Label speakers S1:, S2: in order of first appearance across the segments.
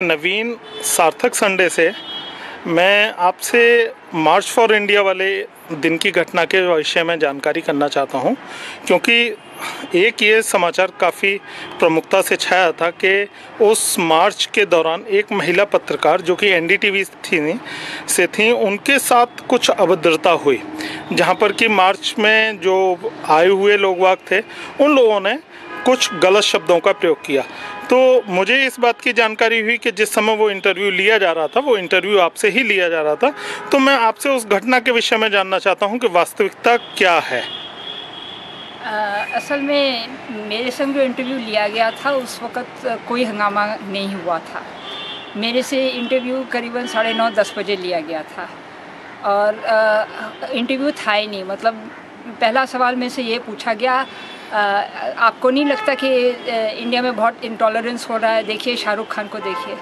S1: नवीन सार्थक संडे से मैं आपसे मार्च फॉर इंडिया वाले दिन की घटना के विषय में जानकारी करना चाहता हूं, क्योंकि एक ये समाचार काफ़ी प्रमुखता से छाया था कि उस मार्च के दौरान एक महिला पत्रकार जो कि एनडीटीवी थी उनके साथ कुछ अभद्रता हुई, जहां पर कि मार्च में जो आए हुए लोग वाग थे उन लोगों ने कुछ गलत शब्दों का प्रयोग किया। तो मुझे इस बात की जानकारी हुई कि जिस समय वो इंटरव्यू लिया जा रहा था, वो इंटरव्यू आपसे ही लिया जा रहा था, तो मैं आपसे उस घटना के विषय में जानना चाहता हूं कि वास्तविकता क्या है।
S2: असल में मेरे संग जो इंटरव्यू लिया गया था उस वक़्त कोई हंगामा नहीं हुआ था। मेरे से इंटरव्यू करीबन 9:30-10 बजे लिया गया था और इंटरव्यू था ही नहीं। मतलब पहला सवाल में से ये पूछा गया, आपको नहीं लगता कि इंडिया में बहुत इंटॉलरेंस हो रहा है? देखिए शाहरुख खान को देखिए।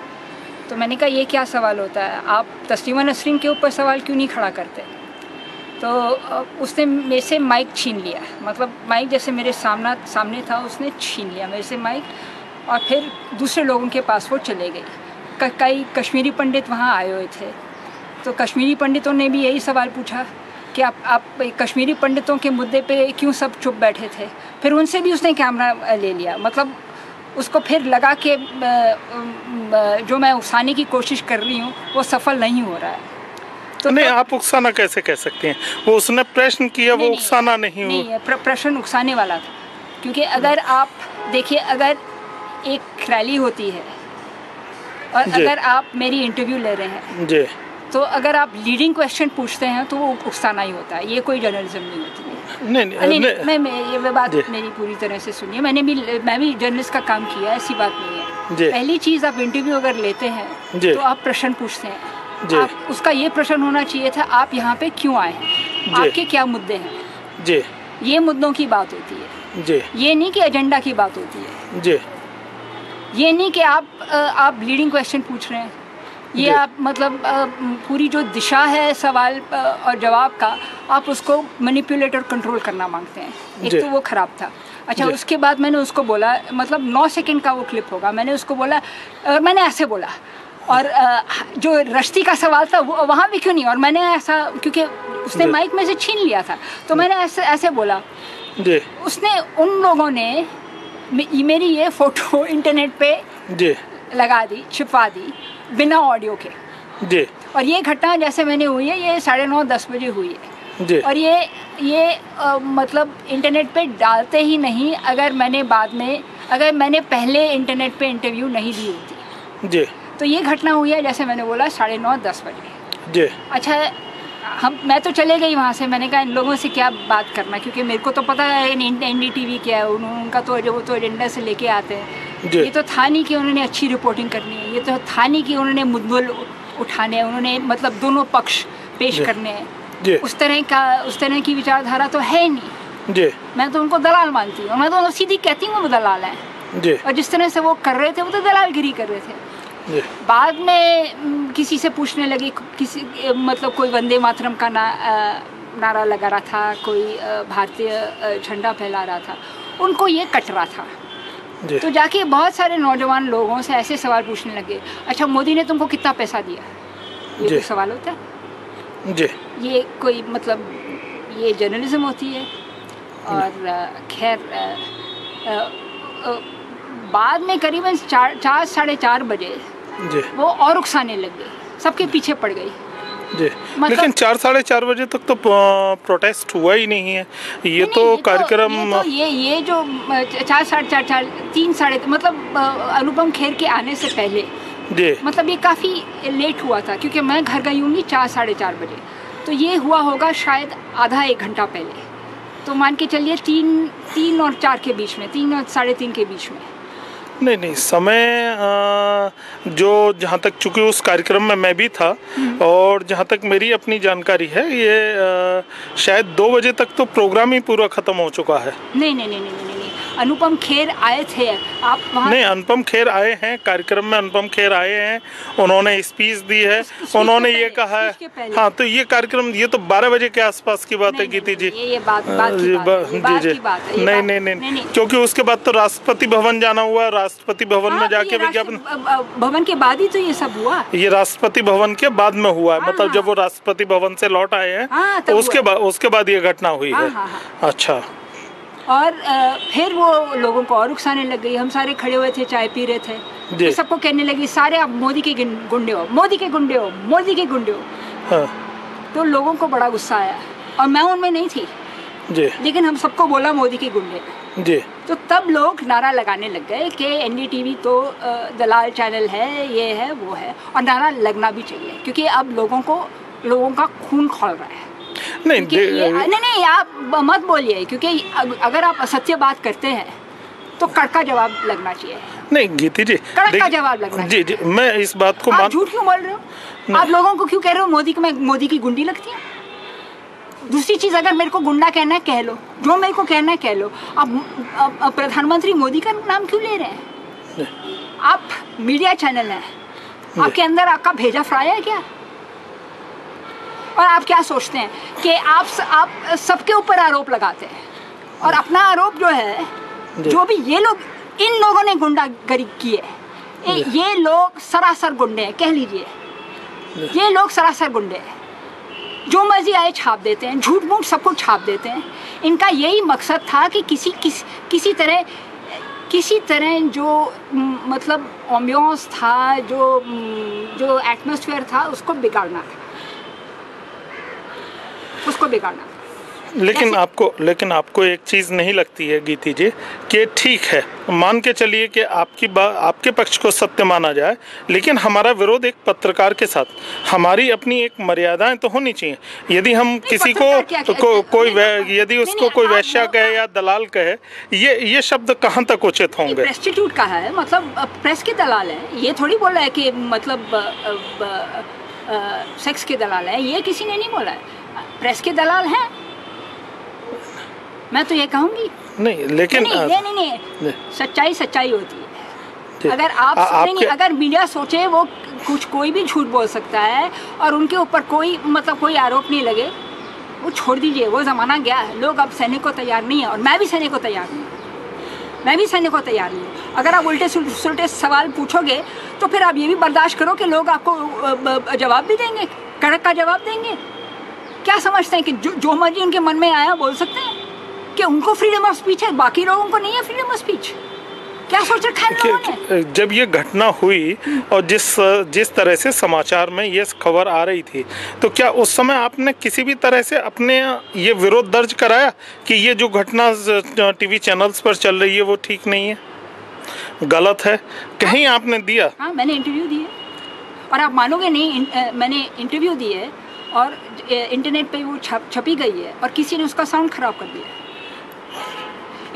S2: तो मैंने कहा ये क्या सवाल होता है, आप तस्लीमा नसरीन के ऊपर सवाल क्यों नहीं खड़ा करते? तो उसने मेरे से माइक छीन लिया। मतलब माइक जैसे मेरे सामने था, उसने छीन लिया मेरे से माइक और फिर दूसरे लोगों के पास वो चले गई। कई कश्मीरी पंडित वहाँ आए हुए थे, तो कश्मीरी पंडितों ने भी यही सवाल पूछा कि आप कश्मीरी पंडितों के मुद्दे पे क्यों सब चुप बैठे थे। फिर उनसे भी उसने कैमरा ले लिया। मतलब उसको फिर लगा कि जो मैं उकसाने की कोशिश कर रही हूँ वो सफल नहीं हो रहा है। तो
S1: नहीं, आप उकसाना कैसे कह सकते हैं? वो उसने प्रश्न किया, वो उकसाना नहीं हुआ।
S2: प्रश्न उकसाने वाला था, क्योंकि अगर आप देखिए, अगर एक रैली होती है और अगर आप मेरी इंटरव्यू ले रहे हैं
S1: जी,
S2: तो अगर आप लीडिंग क्वेश्चन पूछते हैं तो वो उकसाना ही होता है। ये कोई जर्नलिज्म नहीं होती है। नहीं, ये बात मेरी पूरी तरह से सुनिए। मैं भी जर्नलिस्ट का काम किया है, ऐसी बात नहीं है। पहली चीज़, आप इंटरव्यू अगर लेते हैं तो आप प्रश्न पूछते हैं। आप उसका ये प्रश्न होना चाहिए था, आप यहाँ पे क्यों आए हैं, आपके क्या मुद्दे हैं जी। ये मुद्दों की बात होती है जी। ये नहीं कि एजेंडा की बात होती है जी। ये नहीं कि आप लीडिंग क्वेश्चन पूछ रहे हैं। ये आप मतलब पूरी जो दिशा है सवाल और जवाब का, आप उसको मैनिपुलेट और कंट्रोल करना मांगते हैं। एक तो वो ख़राब था। अच्छा, उसके बाद मैंने उसको बोला, मतलब 9 सेकंड का वो क्लिप होगा, मैंने उसको बोला और मैंने ऐसे बोला। और जो रश्ती का सवाल था वो वहाँ भी क्यों नहीं, और मैंने ऐसा, क्योंकि उसने माइक में से छीन लिया था, तो मैंने ऐसे बोला। उसने, उन लोगों ने मेरी ये फ़ोटो इंटरनेट पे लगा दी, छिपा दी बिना ऑडियो के जी। और ये घटना जैसे मैंने हुई है, ये 9:30-10 बजे हुई है जी। और ये मतलब इंटरनेट पे डालते ही नहीं, अगर मैंने पहले इंटरनेट पे इंटरव्यू नहीं दी होती जी, तो ये घटना हुई है जैसे मैंने बोला 9:30-10 बजे जी। अच्छा, मैं तो चले गई वहाँ से। मैंने कहा इन लोगों से क्या बात करना, क्योंकि मेरे को तो पता है एनडीटीवी क्या है, उनका तो जो वो एजेंडा से लेके आते हैं। ये तो था नहीं कि उन्होंने अच्छी रिपोर्टिंग करनी है, ये तो था नहीं कि उन्होंने मुद्दे उठाने हैं, उन्होंने मतलब दोनों पक्ष पेश करने हैं। उस तरह की विचारधारा तो है नहीं जी। मैं तो उनको दलाल मानती हूँ, मैं तो सीधी कहती हूँ वो दलाल हैं। और जिस तरह से वो कर रहे थे, वो तो दलालगिरी कर रहे थे। बाद में किसी से पूछने लगी, मतलब कोई वंदे मातरम का नारा लगा रहा था, कोई भारतीय झंडा फैला रहा था, उनको ये कट रहा था। तो जाके बहुत सारे नौजवान लोगों से ऐसे सवाल पूछने लगे, अच्छा मोदी ने तुमको कितना पैसा दिया? ये कोई सवाल होता है जी? ये कोई मतलब ये जर्नलिज्म होती है? और खैर बाद में करीबन 4-4:30 बजे वो और उकसाने लग गई, सबके पीछे पड़ गई जी। मतलब,
S1: लेकिन 4-4:30 बजे तक तो प्रोटेस्ट हुआ ही नहीं है। ये तो कार्यक्रम
S2: ये जो 4-4:30 3 मतलब अनुपम खेर के आने से पहले जी, मतलब ये काफ़ी लेट हुआ था, क्योंकि मैं घर गई होंगी 4-4:30 बजे, तो ये हुआ होगा शायद आधा 1 घंटा पहले। तो मान के चलिए 3 और 4 के बीच में, 3 और 3:30 के बीच में।
S1: नहीं, समय जो जहाँ तक, चूँकि उस कार्यक्रम में मैं भी था और जहाँ तक मेरी अपनी जानकारी है, ये शायद 2 बजे तक तो प्रोग्राम ही पूरा ख़त्म हो चुका है।
S2: नहीं, अनुपम खेर आए थे, आप वहाँ
S1: नहीं, अनुपम खेर आए हैं कार्यक्रम में, अनुपम खेर आए हैं, उन्होंने स्पीच दी है, उन्होंने ये कहा है। हाँ, तो ये कार्यक्रम, ये तो 12 बजे के आसपास की बात है गीती जी।
S2: ये बात की बात है।
S1: नहीं, क्योंकि उसके बाद तो राष्ट्रपति भवन जाना हुआ, राष्ट्रपति भवन में जाके विज्ञापन,
S2: भवन के बाद ही तो ये सब हुआ।
S1: ये राष्ट्रपति भवन के बाद में हुआ है, मतलब जब वो राष्ट्रपति भवन से लौट आए हैं तो उसके बाद ये घटना हुई है। अच्छा।
S2: और फिर वो लोगों को और उकसाने लग गई। हम सारे खड़े हुए थे, चाय पी रहे थे, तो सबको कहने लगी सारे आप मोदी के गुंडे हो, मोदी के गुंडे हो, मोदी के गुंडे हो।
S1: हाँ।
S2: तो लोगों को बड़ा गुस्सा आया और मैं उनमें नहीं थी
S1: जी,
S2: लेकिन हम सबको बोला मोदी के गुंडे
S1: जी।
S2: तो तब लोग नारा लगाने लग गए कि एनडीटीवी तो दलाल चैनल है, ये है, वो है। और नारा लगना भी चाहिए क्योंकि अब लोगों का खून खौल रहा है। नहीं, आप मत बोलिए, क्योंकि अगर आप असत्य बात करते हैं तो कड़का जवाब लगना चाहिए।
S1: नहीं गीती जी,
S2: कड़का जवाब लगना
S1: जी जी, मैं इस बात को
S2: आप झूठ क्यों बोल रहे हो? आप लोगों को क्यों कह रहे हो मोदी की गुंडी लगती है? दूसरी चीज, अगर मेरे को गुंडा कहना है कह लो, जो मेरे को कहना है कह लो। आप प्रधानमंत्री मोदी का नाम क्यों ले रहे हैं? आप मीडिया चैनल है, आपके अंदर आपका भेजा फ्राई है क्या? और आप क्या सोचते हैं कि आप सबके ऊपर आरोप लगाते हैं और अपना आरोप जो है, जो भी ये लोग, इन लोगों ने गुंडागर्दी की है, ये लोग सरासर गुंडे हैं, कह लीजिए ये लोग सरासर गुंडे हैं। जो मर्जी आए छाप देते हैं, झूठ मूठ सब कुछ छाप देते हैं। इनका यही मकसद था कि किसी तरह जो मतलब एम्बियंस था, जो एटमॉस्फेयर था, उसको बिगाड़ना था, उसको बिगाड़ना।
S1: लेकिन आपको एक चीज़ नहीं लगती है गीती जी कि ठीक है, मान के चलिए कि आपके पक्ष को सत्य माना जाए, लेकिन हमारा विरोध एक पत्रकार के साथ, हमारी अपनी एक मर्यादाएं तो होनी चाहिए। यदि हम किसी यदि उसको कोई वैश्या कहे या दलाल कहे, ये शब्द कहाँ तक उचित होंगे?
S2: प्रेस्टिट्यूट कहा है, मतलब प्रेस के दलाल है, ये थोड़ी बोला है कि मतलब सेक्स के दलाल है, ये किसी ने नहीं बोला है। प्रेस के दलाल हैं, मैं तो ये कहूँगी।
S1: नहीं, लेकिन
S2: नहीं, सच्चाई होती है। अगर अगर मीडिया सोचे वो कोई भी झूठ बोल सकता है और उनके ऊपर कोई आरोप नहीं लगे, वो छोड़ दीजिए, वो ज़माना गया है। लोग अब सहने को तैयार नहीं है और मैं भी सहने को तैयार नहीं हूँ। अगर आप उल्टे सुलटे सवाल पूछोगे तो फिर आप ये भी बर्दाश्त करो कि लोग आपको जवाब भी देंगे, कड़क का जवाब देंगे। क्या समझते हैं कि जो मर्जी उनके मन में आया बोल सकते हैं कि उनको फ्रीडम ऑफ स्पीच है, बाकी लोगों को नहीं है फ्रीडम ऑफ स्पीच? क्या सोच रखा है लोगों ने?
S1: जब ये घटना हुई और जिस तरह से समाचार में ये खबर आ रही थी, तो क्या उस समय आपने किसी भी तरह से अपने ये विरोध दर्ज कराया कि ये जो घटना टीवी चैनल्स पर चल रही है वो ठीक नहीं है, गलत है? कहीं आपने दिया?
S2: हाँ, मैंने इंटरव्यू दिए और आप मानोगे नहीं, मैंने इंटरव्यू दिए और इंटरनेट पे वो छपी गई है और किसी ने उसका साउंड खराब कर दिया।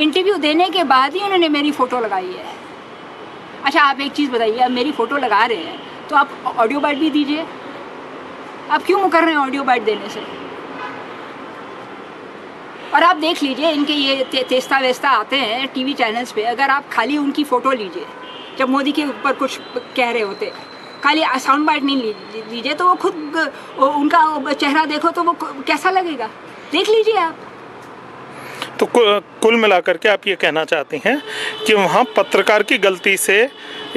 S2: इंटरव्यू देने के बाद ही उन्होंने मेरी फ़ोटो लगाई है। अच्छा, आप एक चीज़ बताइए, आप मेरी फ़ोटो लगा रहे हैं तो आप ऑडियो बाइट भी दीजिए। आप क्यों मुकर रहे हैं ऑडियो बाइट देने से? और आप देख लीजिए, इनके ये तेस्ता वेस्ता आते हैं टीवी चैनल्स पे, अगर आप खाली उनकी फ़ोटो लीजिए जब मोदी के ऊपर कुछ कह रहे होते, खाली साउंड बाइट नहीं लीजिए, तो वो खुद उनका चेहरा देखो तो वो कैसा लगेगा, देख लीजिए आप।
S1: तो कुल मिलाकर के आप ये कहना चाहती हैं कि वहाँ पत्रकार की गलती से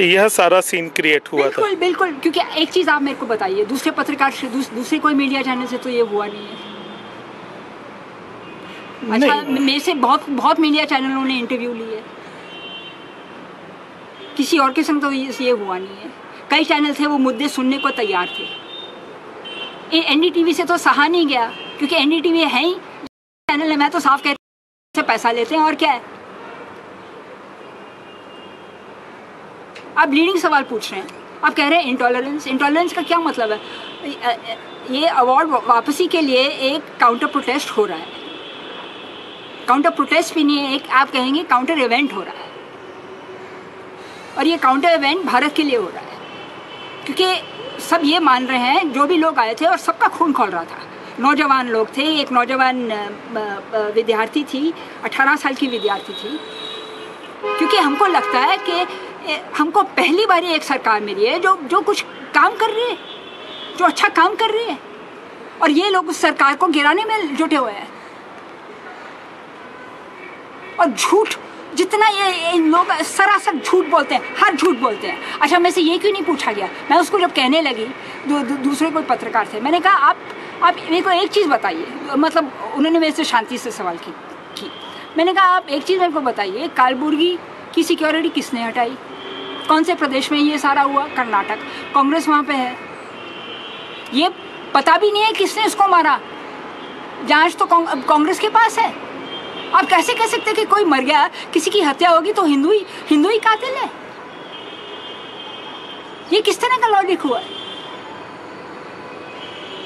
S1: यह सारा सीन क्रिएट हुआ था?
S2: बिल्कुल, क्योंकि एक चीज़ आप मेरे को बताइए, दूसरे पत्रकार से, दूसरे कोई मीडिया चैनल से तो ये हुआ नहीं है। अच्छा, मेरे से बहुत मीडिया चैनलों ने इंटरव्यू लिए, किसी और के संग तो ये हुआ नहीं है। कई चैनल थे वो मुद्दे सुनने को तैयार थे। एनडीटीवी से तो सहा नहीं गया, क्योंकि एनडीटीवी है ही चैनल है, मैं तो साफ कहती से पैसा लेते हैं और क्या है। आप लीडिंग सवाल पूछ रहे हैं, आप कह रहे हैं इंटॉलरेंस का क्या मतलब है? ये अवार्ड वापसी के लिए एक काउंटर प्रोटेस्ट हो रहा है। काउंटर प्रोटेस्ट भी नहीं है, एक आप कहेंगे काउंटर इवेंट हो रहा है, और ये काउंटर इवेंट भारत के लिए हो रहा है, क्योंकि सब ये मान रहे हैं, जो भी लोग आए थे और सबका खून खौल रहा था। नौजवान लोग थे, एक नौजवान विद्यार्थी थी, 18 साल की विद्यार्थी थी, क्योंकि हमको लगता है कि हमको पहली बार एक सरकार मिली है जो कुछ काम कर रही है, जो अच्छा काम कर रही है, और ये लोग उस सरकार को गिराने में जुटे हुए हैं। और झूठ जितना ये लोग सरासर झूठ बोलते हैं, हर झूठ बोलते हैं। अच्छा, मैं से ये क्यों नहीं पूछा गया? मैं उसको जब कहने लगी, दूसरे कोई पत्रकार थे, मैंने कहा आप मेरे को एक चीज़ बताइए, मतलब उन्होंने मेरे से शांति से सवाल की। मैंने कहा आप एक चीज़ मेरे को बताइए, कालबुर्गी की सिक्योरिटी किसने हटाई? कौन से प्रदेश में ये सारा हुआ? कर्नाटक, कांग्रेस वहाँ पे है। ये पता भी नहीं है किसने उसको मारा, जांच तो कांग्रेस के पास है। आप कैसे कह सकते हैं कि कोई मर गया, किसी की हत्या होगी तो हिंदू ही कातिल है? ये किस तरह का लॉजिक हुआ है?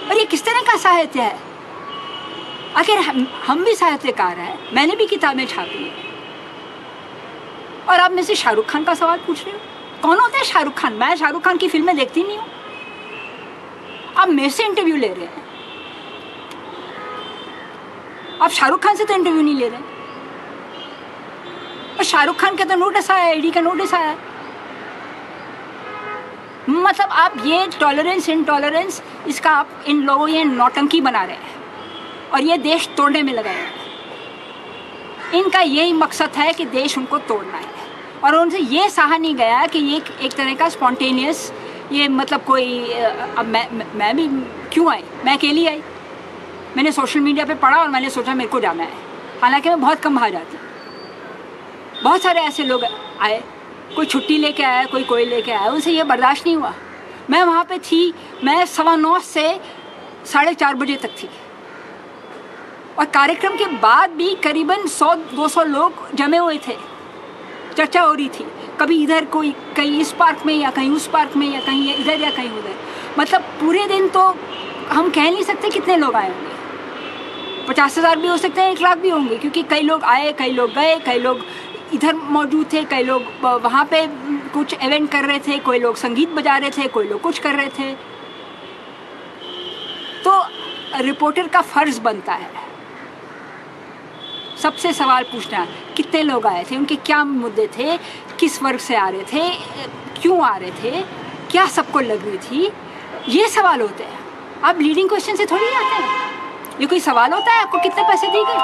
S2: और ये किस तरह का साहित्य है? आखिर हम भी साहित्यकार हैं, मैंने भी किताबें छापी हैं, और आप में से शाहरुख खान का सवाल पूछ रहे हो? कौन होता है शाहरुख खान? मैं शाहरुख खान की फिल्में देखती नहीं हूँ। आप मेरे से इंटरव्यू ले रहे हैं, आप शाहरुख खान से तो इंटरव्यू नहीं ले रहे। और शाहरुख खान का तो नोटिस आया, ईडी का नोटिस आया। मतलब आप ये टॉलरेंस इनटॉलरेंस, इसका आप इन लोगों ये नौटंकी बना रहे हैं और ये देश तोड़ने में लगाए हैं। इनका यही मकसद है कि देश उनको तोड़ना है, और उनसे ये सहा नहीं गया कि ये एक तरह का स्पॉन्टेनियस, ये मतलब कोई अब मैं भी क्यों आई? मैं अकेली आई, मैंने सोशल मीडिया पे पढ़ा और मैंने सोचा मेरे को जाना है। हालांकि मैं बहुत कम बाहर जाती हूँ। बहुत सारे ऐसे लोग आए, कोई छुट्टी लेके आया, कोई लेके आया, उनसे ये बर्दाश्त नहीं हुआ। मैं वहाँ पे थी, मैं 9:15 से 4:30 बजे तक थी, और कार्यक्रम के बाद भी करीबन 100-200 लोग जमे हुए थे। चर्चा हो रही थी, कभी इधर कोई, कहीं इस पार्क में या कहीं उस पार्क में, या कहीं इधर या कहीं उधर। मतलब पूरे दिन तो हम कह नहीं सकते कितने लोग आए होंगे। 50,000 भी हो सकते हैं, 1 लाख भी होंगे, क्योंकि कई लोग आए, कई लोग गए, कई लोग इधर मौजूद थे, कई लोग वहाँ पे कुछ इवेंट कर रहे थे, कोई लोग संगीत बजा रहे थे, कोई लोग कुछ कर रहे थे। तो रिपोर्टर का फर्ज बनता है सबसे सवाल पूछना, कितने लोग आए थे, उनके क्या मुद्दे थे, किस वर्ग से आ रहे थे, क्यों आ रहे थे, क्या सबको लग रही थी, ये सवाल होते हैं। आप लीडिंग क्वेश्चन से थोड़ी आते हैं। ये कोई सवाल होता है आपको कितने पैसे दिए गए?